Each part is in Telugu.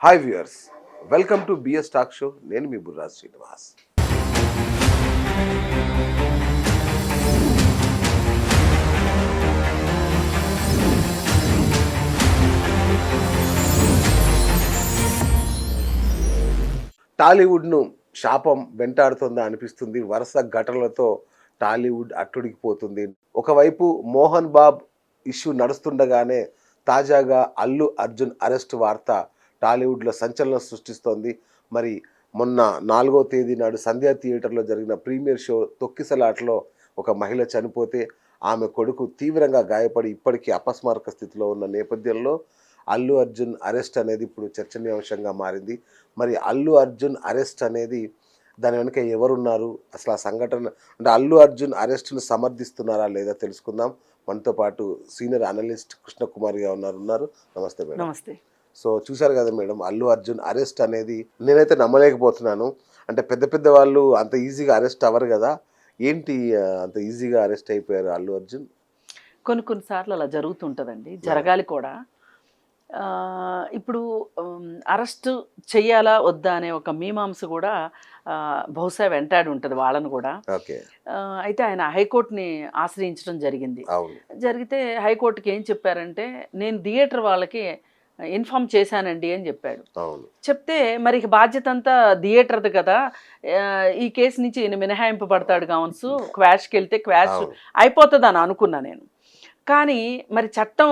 Hi viewers, welcome to BS talk show. నేను మీ బుర్రాజ్ శ్రీనివాస్. టాలీవుడ్ను శాపం వెంటాడుతుందా అనిపిస్తుంది. వరుస ఘటనలతో టాలీవుడ్ అట్టుడికిపోతుంది. ఒకవైపు మోహన్ బాబ్ ఇష్యూ నడుస్తుండగానే తాజాగా అల్లు అర్జున్ అరెస్ట్ వార్త టాలీవుడ్లో సంచలనం సృష్టిస్తోంది. మరి మొన్న 4వ తేదీ నాడు సంధ్యా థియేటర్లో జరిగిన ప్రీమియర్ షో తొక్కిసలాటలో ఒక మహిళ చనిపోతే ఆమె కొడుకు తీవ్రంగా గాయపడి ఇప్పటికీ అపస్మారక స్థితిలో ఉన్న నేపథ్యంలో అల్లు అర్జున్ అరెస్ట్ అనేది ఇప్పుడు చర్చనీయాంశంగా మారింది. మరి అల్లు అర్జున్ అరెస్ట్ అనేది దాని వెనుక ఎవరున్నారు, అసలు ఆ సంఘటన అంటే అల్లు అర్జున్ అరెస్ట్ను సమర్థిస్తున్నారా లేదా తెలుసుకుందాం. మనతో పాటు సీనియర్ అనలిస్ట్ కృష్ణకుమార్ గారు ఉన్నారు. నమస్తే మేడం. నమస్తే. సో చూశారు కదా మేడం, అల్లు అర్జున్ అరెస్ట్ అనేది నేనైతే నమ్మలేకపోతున్నాను. అంటే పెద్ద పెద్ద వాళ్ళు అంత ఈజీగా అరెస్ట్ అవ్వరు కదా, ఏంటి అంత ఈజీగా అరెస్ట్ అయిపోయారు అల్లు అర్జున్? కొన్నిసార్లు అలా జరుగుతుంటుందండి, జరగాలి కూడా. ఇప్పుడు అరెస్ట్ చెయ్యాలా వద్దా అనే ఒక మీమాంస కూడా బహుశా వెంటాడి ఉంటుంది వాళ్ళను కూడా. ఓకే. అయితే ఆయన హైకోర్టుని ఆశ్రయించడం జరిగింది. జరిగితే హైకోర్టుకి ఏం చెప్పారంటే, నేను థియేటర్ వాళ్ళకి ఇన్ఫామ్ చేశానండి అని చెప్పాడు. చెప్తే మరి బాధ్యత అంతా థియేటర్ది కదా, ఈ కేసు నుంచి ఈయన మినహాయింపబడతాడు కావచ్చు, క్వాష్కి వెళ్తే క్వాష్ అయిపోతుంది అని అనుకున్నా నేను. కానీ మరి చట్టం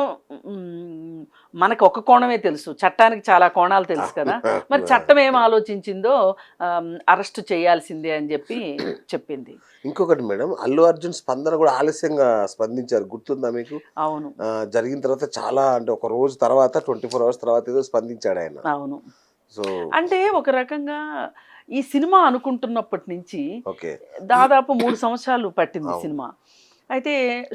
మనకు ఒక కోణమే తెలుసు, చట్టానికి చాలా కోణాలు తెలుసు కదా. మరి చట్టం ఏం ఆలోచించిందో అరెస్ట్ చేయాల్సిందే అని చెప్పింది. ఇంకొకటి మేడం, అల్లు అర్జున్ స్పందన కూడా ఆలస్యంగా స్పందించారు, గుర్తుందా మీకు? అవును. జరిగిన తర్వాత చాలా అంటే ఒక రోజు తర్వాత 24 hours తర్వాత ఏదో స్పందించాడు ఆయన. అవును. సో అంటే ఒక రకంగా ఈ సినిమా అనుకుంటున్నప్పటి నుంచి దాదాపు 3 సంవత్సరాలు పట్టింది సినిమా. అయితే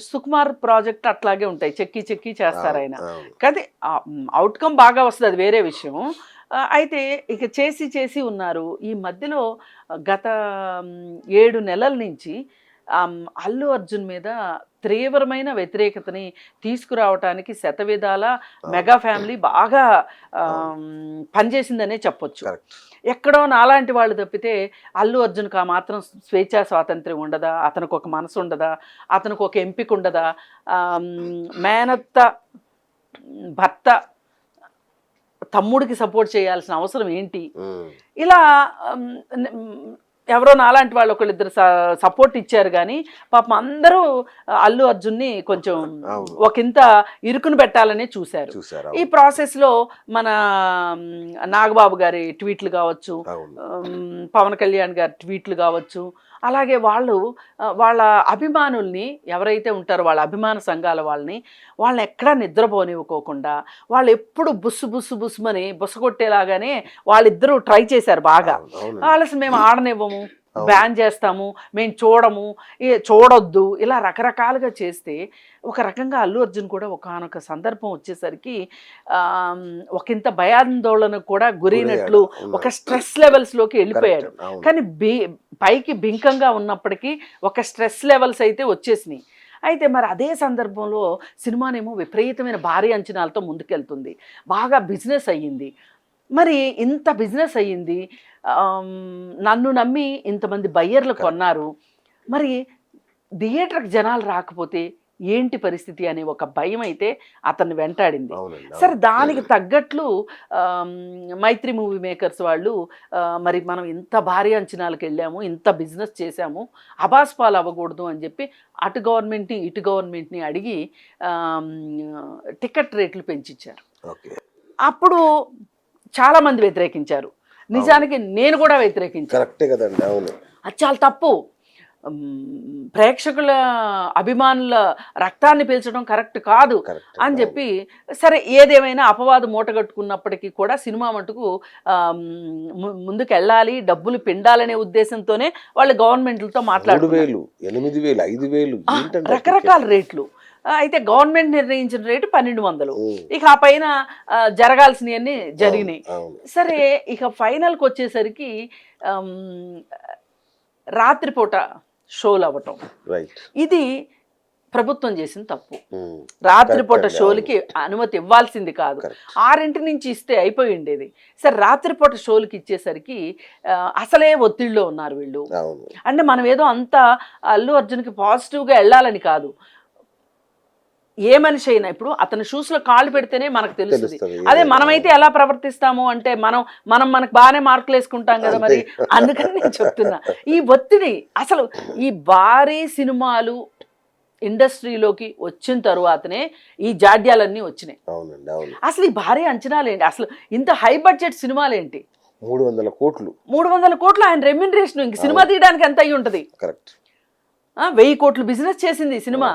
సుకుమార్ ప్రాజెక్ట్ అట్లాగే ఉంటాయి, చెక్కి చేస్తారు ఆయన. కానీ అవుట్కమ్ బాగా వస్తుంది, అది వేరే విషయం. అయితే ఇక చేసి ఉన్నారు. ఈ మధ్యలో గత 7 నెలల నుంచి అల్లు అర్జున్ మీద తీవ్రమైన వ్యతిరేకతని తీసుకురావటానికి శతవిధాల మెగా ఫ్యామిలీ బాగా పనిచేసిందనే చెప్పొచ్చు. ఎక్కడో నాలాంటి వాళ్ళు తప్పితే అల్లు అర్జున్కి ఆ మాత్రం స్వేచ్ఛా స్వాతంత్ర్యం ఉండదా, అతనికి ఒక మనసు ఉండదా, అతనికి ఒక ఎంపిక ఉండదా, మేనత్త భర్త తమ్ముడికి సపోర్ట్ చేయాల్సిన అవసరం ఏంటి? ఇలా ఎవరో నాలాంటి వాళ్ళు ఒకళ్ళిద్దరు సపోర్ట్ ఇచ్చారు. కానీ పాపం అందరూ అల్లు అర్జున్ని కొంచెం ఒకంత ఇరుకును పెట్టాలని చూశారు. ఈ ప్రాసెస్లో మన నాగబాబు గారి ట్వీట్లు కావచ్చు, పవన్ కళ్యాణ్ గారి ట్వీట్లు కావచ్చు, అలాగే వాళ్ళ అభిమానుల్ని ఎవరైతే ఉంటారో వాళ్ళ అభిమాన సంఘాల వాళ్ళని ఎక్కడా నిద్రపోనివ్వకోకుండా వాళ్ళు ఎప్పుడు బుస్సుమని బుసగొట్టేలాగానే వాళ్ళిద్దరూ ట్రై చేశారు బాగా. వాళ్ళు మేము ఆడనివ్వము, బ్యాన్ చేస్తాము, మేము చూడొద్దు, ఇలా రకరకాలుగా చేస్తే ఒక రకంగా అల్లు అర్జున్ కూడా ఒకానొక సందర్భం వచ్చేసరికి ఒకంత భయాందోళనకు కూడా గురైనట్లు ఒక స్ట్రెస్ లెవెల్స్లోకి వెళ్ళిపోయాడు. కానీ పైకి బింకంగా ఉన్నప్పటికీ ఒక స్ట్రెస్ లెవెల్స్ అయితే వచ్చేసినాయి. అయితే మరి అదే సందర్భంలో సినిమానేమో విపరీతమైన భారీ అంచనాలతో ముందుకెళ్తుంది, బాగా బిజినెస్ అయ్యింది. మరి ఇంత బిజినెస్ అయ్యింది, నన్ను నమ్మి ఇంతమంది బయ్యర్లు కొన్నారు, మరి థియేటర్కి జనాలు రాకపోతే ఏంటి పరిస్థితి అనే ఒక భయం అయితే అతన్ని వెంటాడింది. సరే, దానికి తగ్గట్లు మైత్రి మూవీ మేకర్స్ వాళ్ళు మరి మనం ఇంత భారీ అంచనాలకు వెళ్ళాము, ఇంత బిజినెస్ చేశాము, అబాస్పాలు అవ్వకూడదు అని చెప్పి అటు గవర్నమెంట్ని అడిగి టికెట్ రేట్లు పెంచిచ్చారు. అప్పుడు చాలామంది వ్యతిరేకించారు. నిజానికి నేను కూడా వ్యతిరేకించాను. అది చాలా తప్పు. ప్రేక్షకుల అభిమానుల రక్తాన్ని పీల్చడం కరెక్ట్ కాదు అని చెప్పి, సరే ఏదేమైనా అపవాదు మూటగట్టుకున్నప్పటికీ కూడా సినిమా మటుకు ముందుకు వెళ్ళాలి, డబ్బులు పిండాలనే ఉద్దేశంతోనే వాళ్ళు గవర్నమెంట్లతో మాట్లాడుతున్నారు. రకరకాల రేట్లు. అయితే గవర్నమెంట్ నిర్ణయించిన రేటు 1200. ఇక ఆ పైన జరగాల్సినవన్నీ జరిగినాయి. సరే, ఇక ఫైనల్కి వచ్చేసరికి రాత్రిపూట షోలు అవ్వటం, ఇది ప్రభుత్వం చేసిన తప్పు. రాత్రిపూట షోలకి అనుమతి ఇవ్వాల్సింది కాదు, 6 నుంచి ఇస్తే అయిపోయి ఉండేది. సరే రాత్రిపూట షోలకి ఇచ్చేసరికి అసలే ఒత్తిడిలో ఉన్నారు వీళ్ళు. అంటే మనం ఏదో అంత అల్లు అర్జున్కి పాజిటివ్గా వెళ్ళాలని కాదు, ఏ మనిషి అయినా ఇప్పుడు అతని షూస్లో కాళ్ళు పెడితేనే మనకు తెలుస్తుంది. అదే మనమైతే ఎలా ప్రవర్తిస్తాము అంటే మనకు బాగానే మార్కులు వేసుకుంటాం కదా మరి. అందుకని నేను చెప్తున్నా, ఈ ఒత్తిడి అసలు ఈ భారీ సినిమాలు ఇండస్ట్రీలోకి వచ్చిన తరువాతనే ఈ జాడ్యాలన్నీ వచ్చినాయి. అసలు ఈ భారీ అంచనాలు ఏంటి, అసలు ఇంత హై బడ్జెట్ సినిమాలు ఏంటి? 300 కోట్లు ఆయన రెమ్యూనరేషన్. ఇంక సినిమా తీయడానికి ఎంత అయ్యి ఉంటది? 1000 కోట్లు బిజినెస్ చేసింది సినిమా.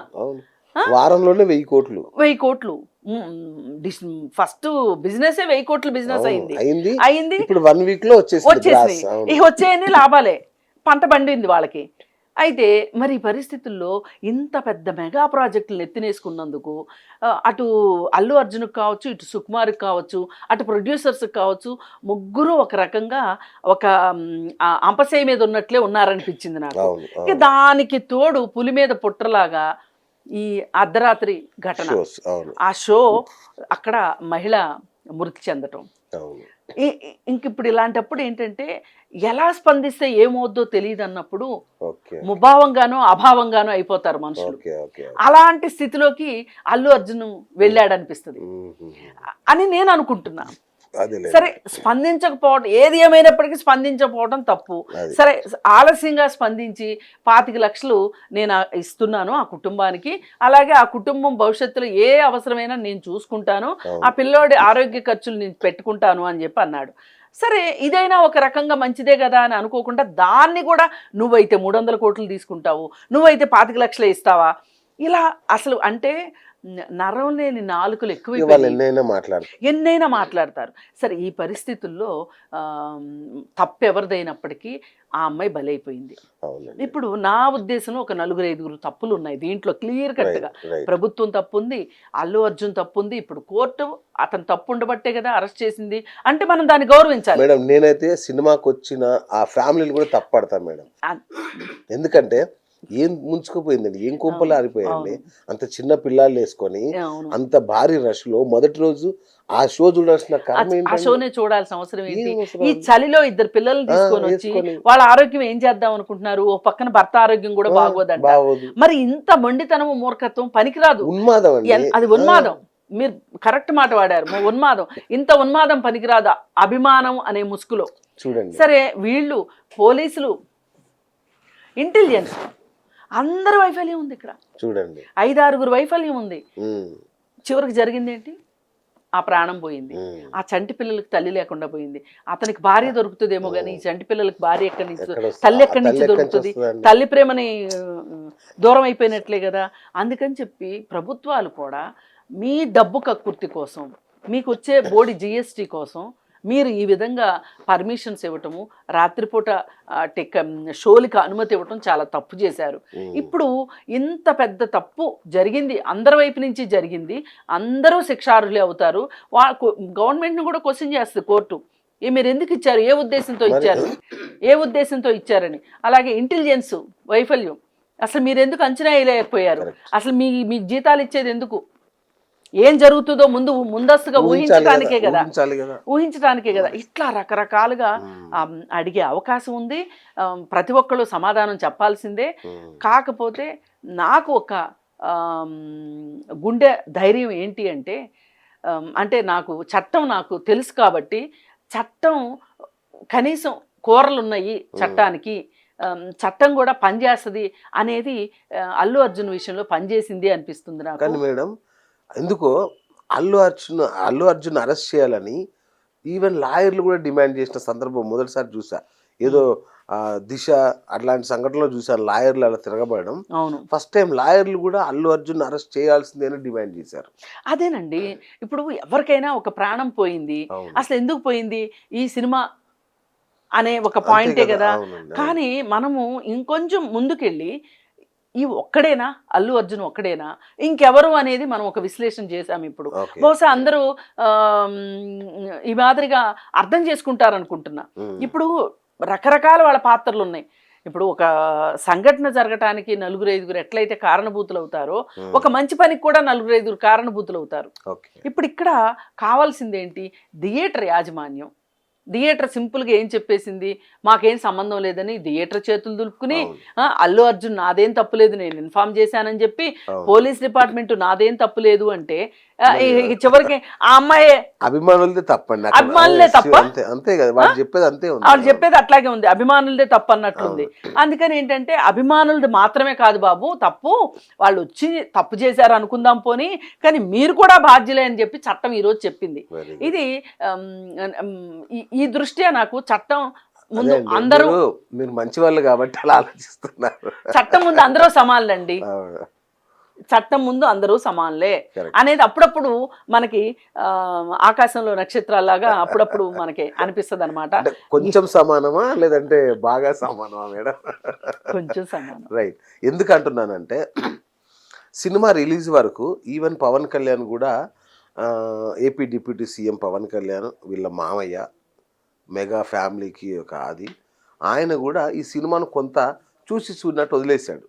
వారంలోనే 1000 కోట్లు. ఫస్ట్ బిజినెస్ 1000 కోట్లు బిజినెస్ అయింది. ఇప్పుడు 1 వీక్ లో వచ్చేసింది. ఇక వచ్చేయని లాభాలే, పంట పండింది వాళ్ళకి. అయితే మరి ఈ పరిస్థితుల్లో ఇంత పెద్ద మెగా ప్రాజెక్టులను ఎత్తినేసుకున్నందుకు అటు అల్లు అర్జున్కి కావచ్చు, ఇటు సుకుమార్కి కావచ్చు, అటు ప్రొడ్యూసర్స్కి కావచ్చు, ముగ్గురు ఒక రకంగా ఒక అంపశయ మీద ఉన్నట్లే ఉన్నారనిపించింది నాకు. ఇక దానికి తోడు పులి మీద పుట్టలాగా ఈ అర్ధరాత్రి ఘటన, ఆ షో అక్కడ మహిళ మృతి చెందటం. ఇంక ఇప్పుడు ఇలాంటప్పుడు ఏంటంటే ఎలా స్పందిస్తే ఏమవుద్దో తెలియదు అన్నప్పుడు ముభావంగానో అభావంగానో అయిపోతారు మనుషులు. అలాంటి స్థితిలోకి అల్లు అర్జున్ వెళ్ళాడనిపిస్తుంది అని నేను అనుకుంటున్నా. సరే స్పందించకపోవడం, ఏది ఏమైనప్పటికీ స్పందించకపోవడం తప్పు. సరే ఆలస్యంగా స్పందించి 25 లక్షలు నేను ఇస్తున్నాను ఆ కుటుంబానికి, అలాగే ఆ కుటుంబం భవిష్యత్తులో ఏ అవసరమైనా నేను చూసుకుంటాను, ఆ పిల్లోడి ఆరోగ్య ఖర్చులు నేను పెట్టుకుంటాను అని చెప్పి అన్నాడు. సరే ఇదైనా ఒక రకంగా మంచిదే కదా అని అనుకోకుండా దాన్ని కూడా నువ్వైతే 300 కోట్లు తీసుకుంటావు, నువ్వైతే 25 లక్షలే ఇస్తావా, ఇలా అసలు అంటే నరం లేని నాలుకలు ఎక్కువ ఎన్నైనా మాట్లాడతారు. సరే ఈ పరిస్థితుల్లో తప్పెవరిదైనప్పటికీ ఆ అమ్మాయి బలైపోయింది. ఇప్పుడు నా ఉద్దేశంలో ఒక 4-5 తప్పులు ఉన్నాయి దీంట్లో క్లియర్ కట్గా. ప్రభుత్వం తప్పుంది, అల్లు అర్జున్ తప్పుంది, ఇప్పుడు కోర్టు అతను తప్పు ఉండబట్టే కదా అరెస్ట్ చేసింది, అంటే మనం దాన్ని గౌరవించాలి. మేడం నేనైతే సినిమాకి వచ్చిన ఆ ఫ్యామిలీని కూడా తప్పడతాను మేడం. ఎందుకంటే ఏం ముంచుకుపోయిందండి, ఏం కొంపలు ఆరిపోయండి. అంత చిన్న పిల్లలు వేసుకొని అంత భారీ రష్ లో మొదటి రోజు ఆ షో చూడాల్సిన ఆ షోనే చూడాల్సిన అవసరం ఏంటి? ఈ చలిలో 2 పిల్లలు తీసుకొని వచ్చి వాళ్ళ ఆరోగ్యం ఏం చేద్దాం అనుకుంటున్నారు? ఓ పక్కన భర్త ఆరోగ్యం కూడా బాగోదంట. మరి ఇంత మొండితనము మూర్ఖత్వం పనికిరాదు, అది ఉన్మాదం. మీరు కరెక్ట్ మాట వాడారు, ఉన్మాదం. ఇంత ఉన్మాదం పనికిరాదు అభిమానం అనే ముసుగులో. చూడండి సరే వీళ్ళు పోలీసులు, ఇంటెలిజెన్స్ అందరి వైఫల్యం ఉంది ఇక్కడ. చూడండి 5-6 వైఫల్యం ఉంది. చివరికి జరిగింది ఏంటి? ఆ ప్రాణం పోయింది. ఆ చంటి పిల్లలకి తల్లి లేకుండా పోయింది. అతనికి భార్య దొరుకుతుందేమో కానీ ఈ చంటి పిల్లలకి భార్య ఎక్కడి నుంచి, తల్లి ఎక్కడి నుంచి దొరుకుతుంది? తల్లి ప్రేమని దూరం అయిపోయినట్లే కదా. అందుకని చెప్పి ప్రభుత్వాలు కూడా మీ డబ్బు కక్కుర్తి కోసం, మీకు వచ్చే బోర్డు GST కోసం మీరు ఈ విధంగా పర్మిషన్స్ ఇవ్వటము, రాత్రిపూట షోలకి అనుమతి ఇవ్వటం చాలా తప్పు చేశారు. ఇప్పుడు ఇంత పెద్ద తప్పు జరిగింది, అందరి వైపు నుంచి జరిగింది, అందరూ శిక్షార్హులే అవుతారు. గవర్నమెంట్ని కూడా క్వశ్చన్ చేస్తుంది కోర్టు, మీరు ఎందుకు ఇచ్చారు, ఏ ఉద్దేశంతో ఇచ్చారని. అలాగే ఇంటెలిజెన్స్ వైఫల్యం, అసలు మీరు ఎందుకు అంచనా వేయలేకపోయారు? అసలు మీకు జీతాలు ఇచ్చేది ఎందుకు? ఏం జరుగుతుందో ముందస్తుగా ఊహించడానికే కదా. ఇట్లా రకరకాలుగా అడిగే అవకాశం ఉంది. ప్రతి ఒక్కళ్ళు సమాధానం చెప్పాల్సిందే. కాకపోతే నాకు ఒక గుండె ధైర్యం ఏంటి అంటే నాకు చట్టం నాకు తెలుసు కాబట్టి, చట్టం కనీసం కూరలు ఉన్నాయి చట్టానికి, చట్టం కూడా పనిచేస్తుంది అనేది అల్లు అర్జున్ విషయంలో పనిచేసింది అనిపిస్తుంది నాకు. మేడం ఎందుకో అల్లు అర్జున్ అరెస్ట్ చేయాలని ఈవెన్ లాయర్లు కూడా డిమాండ్ చేసిన సందర్భం మొదటిసారి చూసా. ఏదో దిశ అట్లాంటి సంఘటనలో చూసాను లాయర్లు అలా తిరగబడడం. ఫస్ట్ టైం లాయర్లు కూడా అల్లు అర్జున్ అరెస్ట్ చేయాల్సిందే అని డిమాండ్ చేశారు. అదేనండి, ఇప్పుడు ఎవరికైనా ఒక ప్రాణం పోయింది, అసలు ఎందుకు పోయింది? ఈ సినిమా అనే ఒక పాయింటే కదా. కానీ మనము ఇంకొంచెం ముందుకెళ్ళి ఈ ఒక్కడేనా అల్లు అర్జున్ ఒక్కడేనా, ఇంకెవరు అనేది మనం ఒక విశ్లేషణ చేసాం. ఇప్పుడు బహుశా అందరూ ఈ మాదిరిగా అర్థం చేసుకుంటారనుకుంటున్నా. ఇప్పుడు రకరకాల వాళ్ళ పాత్రలు ఉన్నాయి. ఇప్పుడు ఒక సంఘటన జరగటానికి నలుగురు ఐదుగురు ఎట్లయితే కారణభూతులు అవుతారో ఒక మంచి పనికి కూడా నలుగురు ఐదుగురు కారణభూతులు అవుతారు. ఇప్పుడు ఇక్కడ కావాల్సింది ఏంటి? థియేటర్ యాజమాన్యం. థియేటర్ సింపుల్గా ఏం చెప్పేసింది, మాకేం సంబంధం లేదని థియేటర్ చేతులు దులుపుకుని అల్లు అర్జున్ నాదేం తప్పులేదు నేను ఇన్ఫార్మ్ చేశానని చెప్పి, పోలీస్ డిపార్ట్మెంట్ నాదేం తప్పులేదు అంటే చివరికి ఆ అమ్మాయి అభిమానులదే తప్పండి, అభిమానులే తప్ప, అంతే కదా వాళ్ళు చెప్పేది, అంతే ఉంది, వాళ్ళు చెప్పేది అట్లాగే ఉంది, అభిమానులదే తప్పు అన్నట్లుంది. అందుకని ఏంటంటే అభిమానులది మాత్రమే కాదు బాబు తప్పు, వాళ్ళు వచ్చి తప్పు చేశారు అనుకుందాం పోనీ, కానీ మీరు కూడా బాధ్యులే అని చెప్పి చట్టం ఈరోజు చెప్పింది. ఇది ఈ దృష్ట్యా నాకు చట్టం ముందు అందరూ, మీరు మంచి వాళ్ళు కాబట్టి అలా ఆలోచిస్తున్నారు, చట్టం ముందు అందరూ సమానులండి, చట్టం ముందు అందరూ సమానులే అనేది అప్పుడప్పుడు మనకి ఆకాశంలో నక్షత్రాలాగా అప్పుడప్పుడు మనకి అనిపిస్తుంది అనమాట. కొంచెం సమానమా లేదంటే బాగా సమానమా మేడం? కొంచెం సమానం. రైట్. ఎందుకు అంటున్నానంటే సినిమా రిలీజ్ వరకు ఈవెన్ పవన్ కళ్యాణ్ కూడా AP deputy CM Pawan Kalyan వీళ్ళ మామయ్య మెగా ఫ్యామిలీకి ఒక ఆయన కూడా ఈ సినిమాను కొంత చూసి చూడనట్టు వదిలేశాడు.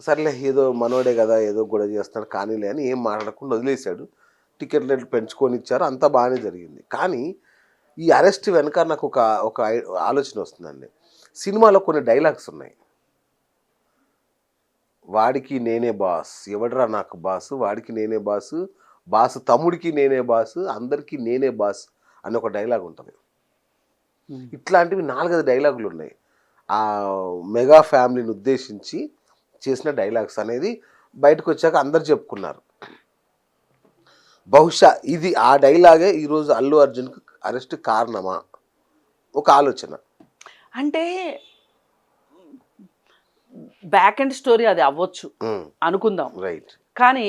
సర్లే ఏదో మనోడే కదా ఏదో కూడా చేస్తాడు కానీలే అని ఏం మాట్లాడకుండా వదిలేశాడు. టికెట్ రేట్లు పెంచుకొని ఇచ్చారు, అంతా బాగానే జరిగింది. కానీ ఈ అరెస్ట్ వెనక నాకు ఒక ఆలోచన వస్తుందండి. సినిమాలో కొన్ని డైలాగ్స్ ఉన్నాయి. వాడికి నేనే బాస్, ఎవడరా నాకు బాసు, వాడికి నేనే బాసు, బాసు తమ్ముడికి నేనే బాసు, అందరికీ నేనే బాస్ అని ఒక డైలాగ్ ఉంటుంది. ఇట్లాంటివి 4-5 డైలాగులు ఉన్నాయి ఆ మెగా ఫ్యామిలీని ఉద్దేశించి చేసిన డైలాగ్స్ అనేది బయటకు వచ్చాక అందరు చెప్పుకున్నారు. బహుశా ఇది ఆ డైలాగే ఈరోజు అల్లు అర్జున్కి అరెస్ట్ కారణమా? ఒక ఆలోచన. అంటే బ్యాక్ అండ్ స్టోరీ అది అవ్వచ్చు అనుకుందాం, రైట్. కానీ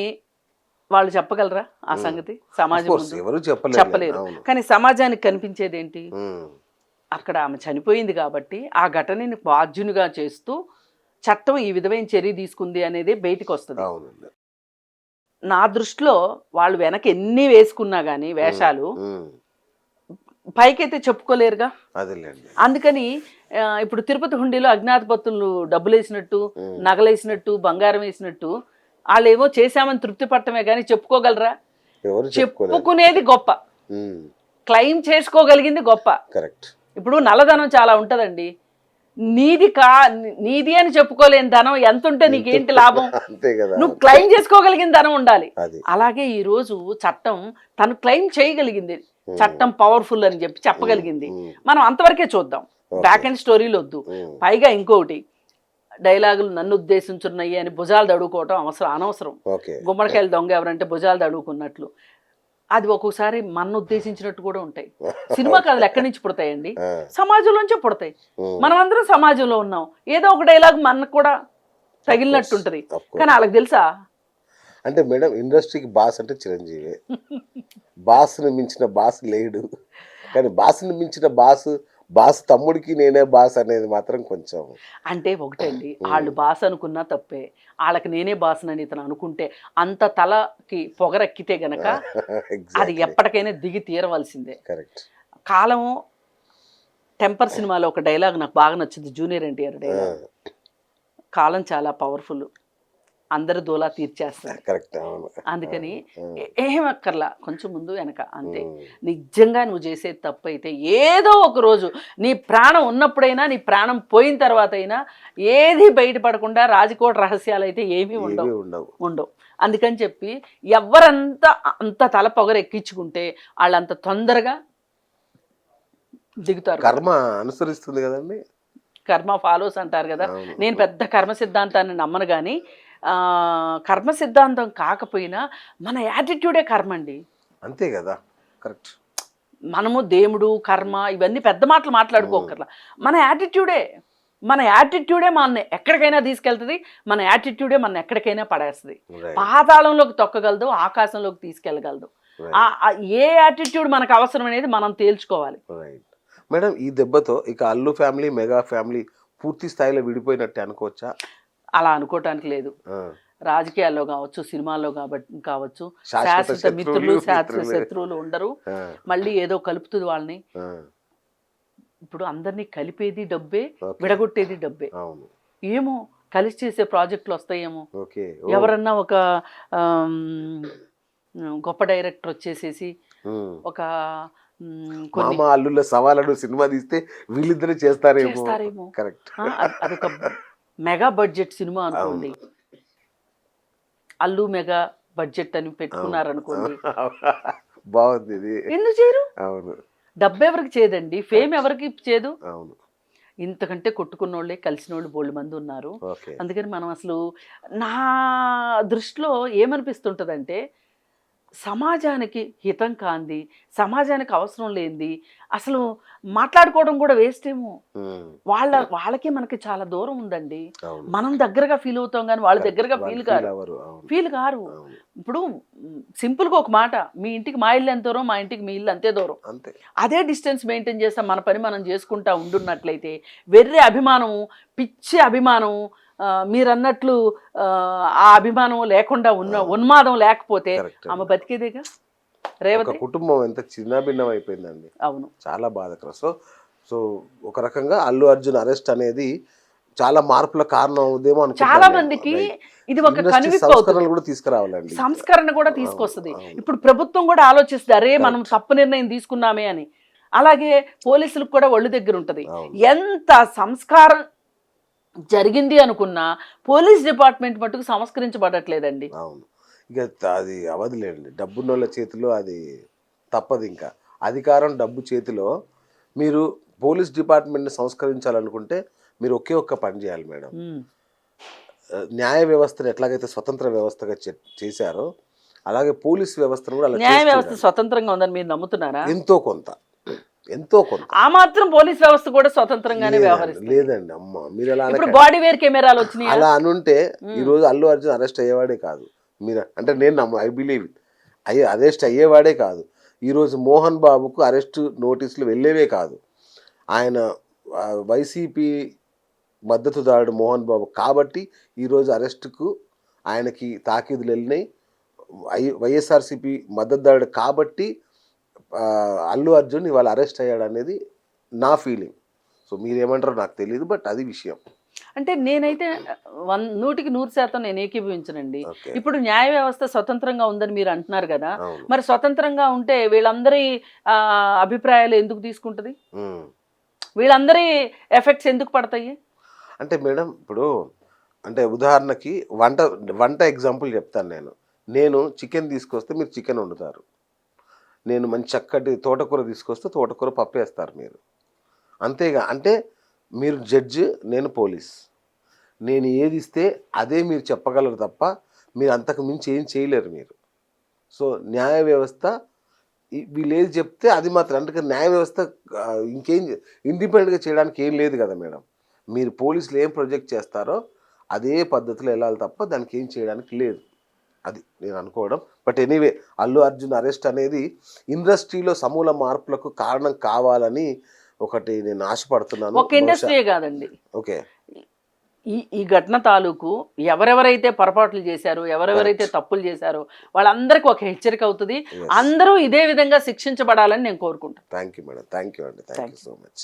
వాళ్ళు చెప్పగలరా ఆ సంగతి? సమాజం ఎవరు చెప్పలేరు. కానీ సమాజానికి కనిపించేది ఏంటి? అక్కడ ఆమె చనిపోయింది కాబట్టి ఆ ఘటనని బాధ్యునిగా చేస్తూ చట్టం ఈ విధమైన చర్య తీసుకుంది అనేది బయటికి వస్తుంది. నా దృష్టిలో వాళ్ళు వెనక ఎన్ని వేసుకున్నా కానీ వేషాలు పైకైతే చెప్పుకోలేరుగా. అందుకని ఇప్పుడు తిరుపతి హుండీలో అజ్ఞాత భక్తులు డబ్బులు వేసినట్టు, నగలేసినట్టు, బంగారం వేసినట్టు వాళ్ళు ఏమో చేశామని తృప్తి పట్టమే కానీ చెప్పుకోగలరా? చెప్పుకునేది గొప్ప, క్లెయిమ్ చేసుకోగలిగింది గొప్ప. ఇప్పుడు నల్లధనం చాలా ఉంటదండి, నీది అని చెప్పుకోలేని ధనం ఎంత ఉంటే నీకేంటి లాభం? నువ్వు క్లెయిమ్ చేసుకోగలిగిన ధనం ఉండాలి. అలాగే ఈ రోజు చట్టం తను క్లెయిమ్ చేయగలిగింది, చట్టం పవర్ఫుల్ అని చెప్పి చెప్పగలిగింది. మనం అంతవరకే చూద్దాం, బ్యాక్ అండ్ స్టోరీలు వద్దు. పైగా ఇంకొకటి, డైలాగులు నన్ను ఉద్దేశించున్నాయి అని భుజాలు దడుకోవటం అనవసరం. గుమ్మడికాయలు దొంగ ఎవరంటే భుజాలు దడుకున్నట్లు, అది ఒక్కొక్కసారి మన ఉద్దేశించినట్టు కూడా ఉంటాయి. సినిమా కథలు ఎక్కడి నుంచి పుడతాయండి? సమాజంలోంచే పుడతాయి. మనం అందరం సమాజంలో ఉన్నాం, ఏదో ఒక డైలాగ్ మనకు కూడా తగిలినట్టు ఉంటది. కానీ వాళ్ళకి తెలుసా? అంటే మేడం, ఇండస్ట్రీకి బాస్ అంటే చిరంజీవి, బాస్ని మించిన బాస్ లేడు. కానీ బాస్ని మించిన బాస్ తమ్ముడికి నేనే బాస్ అనేది మాత్రం కొంచెం అంటే ఒకటండి. వాళ్ళు బాస్ అనుకున్నా తప్పే, వాళ్ళకి నేనే బాస్ అని ఇతను అనుకుంటే అంత తలకి పొగరెక్కితే గనక అది ఎప్పటికైనా దిగి తీరవలసిందే. కాలం టెంపర్ సినిమాలో ఒక డైలాగ్ నాకు బాగా నచ్చింది, జూనియర్ ఎన్టీఆర్ డైలాగ్. కాలం చాలా పవర్ఫుల్, అందరు దోలా తీర్చేస్తారు. అందుకని ఏం అక్కర్లా, కొంచెం ముందు వెనక అంతే. నిజంగా నువ్వు చేసే తప్పు అయితే ఏదో ఒక రోజు నీ ప్రాణం ఉన్నప్పుడైనా, నీ ప్రాణం పోయిన తర్వాత అయినా ఏది బయటపడకుండా రాజకోట రహస్యాలు అయితే ఏమీ ఉండవు. అందుకని చెప్పి ఎవరంతా అంత తల పొగరు ఎక్కించుకుంటే వాళ్ళంత తొందరగా దిగుతారు. కర్మ అనుసరిస్తుంది కదండి, కర్మ ఫాలోస్ అంటారు కదా. నేను పెద్ద కర్మ సిద్ధాంతాన్ని నమ్మను, కానీ కర్మ సిద్ధాంతం కాకపోయినా మన యాటిట్యూడే కర్మ అండి. అంతే కదా, కరెక్ట్. మనము దేవుడు కర్మ ఇవన్నీ పెద్ద మాటలు మాట్లాడుకోకర్లా, మన యాటిట్యూడే మన ఎక్కడికైనా తీసుకెళ్తుంది, మన యాటిట్యూడే మన ఎక్కడికైనా పడేస్తుంది. పాతాళంలోకి తొక్కగలదు, ఆకాశంలోకి తీసుకెళ్ళగలదు. ఏ యాటిట్యూడ్ మనకు అవసరం అనేది మనం తేల్చుకోవాలి. మేడం, ఈ దెబ్బతో ఇక అల్లు ఫ్యామిలీ మెగా ఫ్యామిలీ పూర్తి స్థాయిలో విడిపోయినట్టే అనుకోవచ్చా? అలా అనుకోవటానికి లేదు. రాజకీయాల్లో కావచ్చు, సినిమాల్లో కావచ్చు, శాశ్వత మిత్రులు శాశ్వత శత్రువులు ఉండరు. మళ్ళీ ఏదో కలుపుతుంది వాళ్ళని. ఇప్పుడు అందరినీ కలిపేది డబ్బే, Okay. విడగొట్టేది డబ్బే. అవును. ఏమో కలిసి చేసే ప్రాజెక్టులు వస్తాయేమో. ఓకే. ఎవరన్నా ఒక ఆమ్, గొప్ప డైరెక్టర్ వచ్చేసేసి ఒక కొన్ని మామ అల్లుళ్ళ సవాలను సినిమా తీస్తే వీళ్ళిద్దరే చేస్తారేమో. చేస్తారేమో. కరెక్ట్. అదొక మెగా బడ్జెట్ సినిమా అనుకోండి, అల్లు మెగా బడ్జెట్ అని పెట్టుకున్నారనుకోండి, బాగుంది ఇది. ఎందుకు చేయరు? అవును. డబ్బు ఎవరికి చేదండి, ఫేమ్ ఎవరికి చేదు? అవును. ఇంతకంటే కొట్టుకున్న వాళ్ళే కలిసిన వాళ్ళు బోల్డ్ మంది ఉన్నారు. ఓకే. అందుకని మనం అసలు నా దృష్టిలో ఏమనిపిస్తుంటుందంటే, సమాజానికి హితం కాంది, సమాజానికి అవసరం లేనిది అసలు మాట్లాడుకోవడం కూడా వేస్ట్ ఏమో. వాళ్ళకి మనకి చాలా దూరం ఉందండి. అవును. మనం దగ్గరగా ఫీల్ అవుతాం కానీ వాళ్ళ దగ్గరగా వాళ్ళు ఫీల్ కారు. అవును. ఇప్పుడు సింపుల్గా ఒక మాట, మీ ఇంటికి మా ఇల్లు ఎంత దూరం, మా ఇంటికి మీ ఇల్లు అంతే దూరం. అంతే. అదే డిస్టెన్స్ మెయింటైన్ చేస్తాం, మన పని మనం చేసుకుంటా ఉండున్నట్లయితే వెర్రే అభిమానం, పిచ్చి అభిమానం, మీరు అన్నట్లు ఆ అభిమానం లేకుండా ఉన్మాదం లేకపోతే Correct. ఆమె బతికేదేగా. రేవతి ఒక కుటుంబం ఎంత చిన్నభిన్నం అయిపోయిందండి. అవును. చాలా బాధాకరం. సో ఒక రకంగా అల్లు అర్జున్ అరెస్ట్ అనేది చాలా మార్పుల కారణం అవుదేమో చాలా మందికి ఇది ఒక కనువిప్పు అవుతుంది. సంస్కరణలు కూడా తీసుకురావాలండి. సంస్కరణ కూడా తీసుకొస్తుంది. ఇప్పుడు ప్రభుత్వం కూడా ఆలోచిస్తుంది, అరే మనం తప్పు నిర్ణయం తీసుకున్నామే అని. అలాగే పోలీసులకు కూడా ఒళ్ళు దగ్గర ఉంటుంది. ఎంత సంస్కారం జరిగింది అనుకున్నా పోలీస్ డిపార్ట్మెంట్ మటుకు సంస్కరించబడట్లేదండి. అవును. ఇక అది అవదిలేండి, డబ్బున్నోళ్ళ చేతిలో అది తప్పదు. ఇంకా అధికారం డబ్బు చేతిలో మీరు పోలీస్ డిపార్ట్మెంట్ని సంస్కరించాలనుకుంటే మీరు ఒకే ఒక్క పని చేయాలి మేడం. న్యాయ వ్యవస్థను ఎట్లాగైతే స్వతంత్ర వ్యవస్థగా చేశారో అలాగే పోలీస్ వ్యవస్థను కూడా న్యాయ వ్యవస్థ స్వతంత్రంగా ఉందని మీరు నమ్ముతున్నారా? ఎంతో కొంత. ఆ మాత్రం పోలీస్ వ్యవస్థ కూడా స్వతంత్రంగానే వ్యవహరిస్తుంది. లేదండి అమ్మ, మీరు ఎలా ఇప్పుడు బాడీ వేర్ కెమెరాలు వచ్చినాయి. అలా అనుంటే ఈ రోజు అల్లు అర్జున్ అరెస్ట్ అయ్యేవాడే కాదు. మీరు అంటే నేను ఐ బిలీవ్ అరెస్ట్ అయ్యేవాడే కాదు. ఈరోజు మోహన్ బాబుకు అరెస్ట్ నోటీసులు వెళ్ళేవే కాదు. ఆయన వైసీపీ మద్దతుదారుడు మోహన్ బాబు కాబట్టి ఈరోజు అరెస్టుకు ఆయనకి తాకీదులు వెళ్ళినాయి. వైఎస్ఆర్సీపీ మద్దతుదారుడు కాబట్టి అల్లు అర్జున్ ఇవాళ అరెస్ట్ అయ్యాడు అనేది నా ఫీలింగ్. సో మీరేమంటారో నాకు తెలియదు, బట్ అది విషయం. అంటే నేనైతే 100% నేను ఏకీభవించనండి. ఇప్పుడు న్యాయ వ్యవస్థ స్వతంత్రంగా ఉందని మీరు అంటున్నారు కదా, మరి స్వతంత్రంగా ఉంటే వీళ్ళందరి అభిప్రాయాలు ఎందుకు తీసుకుంటుంది? వీళ్ళందరి ఎఫెక్ట్స్ ఎందుకు పడతాయి? అంటే మేడం ఇప్పుడు అంటే ఉదాహరణకి వంట ఎగ్జాంపుల్ చెప్తాను. నేను చికెన్ తీసుకొస్తే మీరు చికెన్ వండుతారు. నేను మంచి చక్కటి తోటకూర తీసుకొస్తే తోటకూర పప్పు వేస్తారు మీరు. అంతేగా. అంటే మీరు జడ్జి, నేను పోలీస్. నేను ఏది ఇస్తే అదే మీరు చెప్పగలరు తప్ప మీరు అంతకు మించి ఏం చేయలేరు మీరు. సో న్యాయ వ్యవస్థ వీళ్ళు ఏది చెప్తే అది మాత్రం. అంటే న్యాయ వ్యవస్థ ఇంకేం ఇండిపెండెంట్గా చేయడానికి ఏం లేదు కదా మేడం. మీరు పోలీసులు ఏం ప్రొజెక్ట్ చేస్తారో అదే పద్ధతిలో వెళ్ళాలి తప్ప దానికి ఏం చేయడానికి లేదు. అది నేను అనుకోవడం. But anyway, Allu Arjun arrest అనేది ఇండస్ట్రీలో సమూల మార్పులకు కారణం కావాలని ఒకటి నేను ఆశపడుతున్నాను. ఒక ఇండస్ట్రీయే కాదండి. ఓకే. ఈ ఘటన తాలూకు ఎవరెవరైతే పొరపాట్లు చేశారో, ఎవరెవరైతే తప్పులు చేశారో వాళ్ళందరికీ ఒక హెచ్చరిక అవుతుంది. అందరూ ఇదే విధంగా శిక్షించబడాలని నేను కోరుకుంటాను. Thank you madam. Thank you అండి. Thank you so much.